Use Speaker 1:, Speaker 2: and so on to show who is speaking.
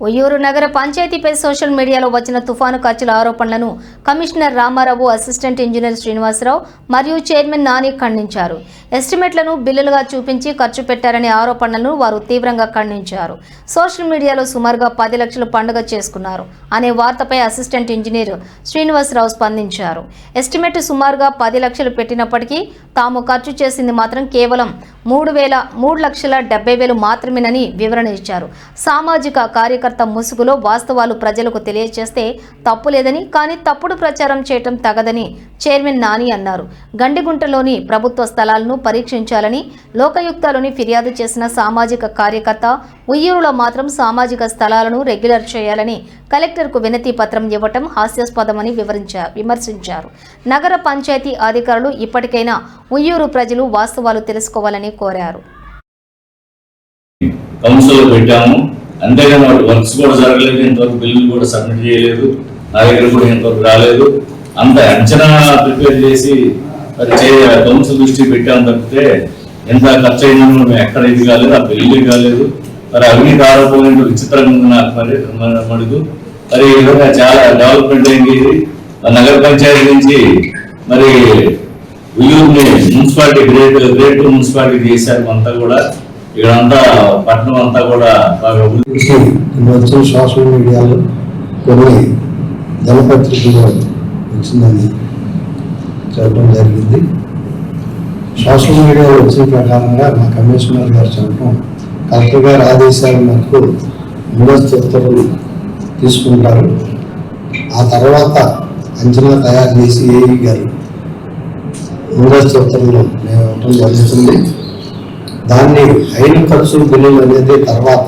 Speaker 1: ఉయ్యూరు నగర పంచాయతీపై సోషల్ మీడియాలో వచ్చిన తుఫాను ఖర్చుల ఆరోపణలను commissioner Ramarao, assistant engineer Srinivasarao మరియు చైర్మన్ నాని ఖండించారు. ఎస్టిమేట్లను బిల్లులుగా చూపించి ఖర్చు పెట్టారనే ఆరోపణలను వారు తీవ్రంగా ఖండించారు. సోషల్ మీడియాలో సుమారుగా 10 లక్షలు పండుగ చేసుకున్నారు అనే వార్తపై అసిస్టెంట్ ఇంజనీర్ శ్రీనివాసరావు స్పందించారు. ఎస్టిమేట్ సుమారుగా 10 లక్షలు పెట్టినప్పటికీ తాము ఖర్చు చేసింది మాత్రం కేవలం 3,70,000 మాత్రమేనని వివరణ ఇచ్చారు. సామాజిక కార్యకర్త ముసుగులో వాస్తవాలు ప్రజలకు తెలియజేస్తే తప్పు లేదని, కానీ తప్పుడు ప్రచారం చేయటం తగదని చైర్మన్ నాని అన్నారు. గండిగుంటలోని ప్రభుత్వ స్థలాలను పరీక్షించాలని లోకయుక్తలోని ఫిర్యాదు చేసిన సామాజిక కార్యకర్త ఉయ్యూరులో మాత్రం సామాజిక స్థలాలను రెగ్యులర్ చేయాలని కలెక్టర్కు వినతి పత్రం ఇవ్వటం హాస్యాస్పదమని విమర్శించారు. నగర పంచాయతీ అధికారులు ఇప్పటికైనా ఉయ్యూరు ప్రజలు వాస్తవాలు తెలుసుకోవాలని కోరారు.
Speaker 2: కౌన్సిల్ పెట్టాము, అంతేగాని వాటి వర్క్స్ కూడా జరగలేదు, ఇంతవరకు బిల్లులు కూడా సబ్మిట్ చేయలేదు, నా దగ్గర కూడా ఇంతవరకు రాలేదు. అంత అంచనా ప్రిపేర్ చేసి కౌన్సిల్ దృష్టికి పెట్టాము తప్పితే ఎంత ఖర్చు అయినా మేము ఎక్కడ ఇది కాలేదు, ఆ బిల్లు కాలేదు. మరి అవినీతి ఆరోపణలు విచిత్రంగా ఉంది నాకు మడుగు. మరి ఈ విధంగా చాలా డెవలప్మెంట్ అయింది. నగర పంచాయతీ నుంచి మరి ఉయ్యూరుని మున్సిపాలిటీ గ్రేట్ మున్సిపాలిటీ చేశారు. అంతా కూడా ఇక్కడంతా పట్టణం అంతా కూడా బాగా
Speaker 3: వచ్చిన సోషల్ మీడియాలో కొన్ని దినపత్రికలు వచ్చిందని చెప్పడం జరిగింది. సోషల్ మీడియాలో వచ్చిన ప్రకారంగా మా కమిషనర్ గారు చెప్పడం, కలెక్టర్ గారి ఆదేశాల మేరకు ముందస్తు ఉత్తర్వులు తీసుకుంటారు. ఆ తర్వాత అంచనా తయారు చేసి ఏఈ గారు ముందస్తు ఉత్తర్వులు ఇవ్వటం జరుగుతుంది. దాన్ని అయిన ఖర్చు బిల్లులు అనేది తర్వాత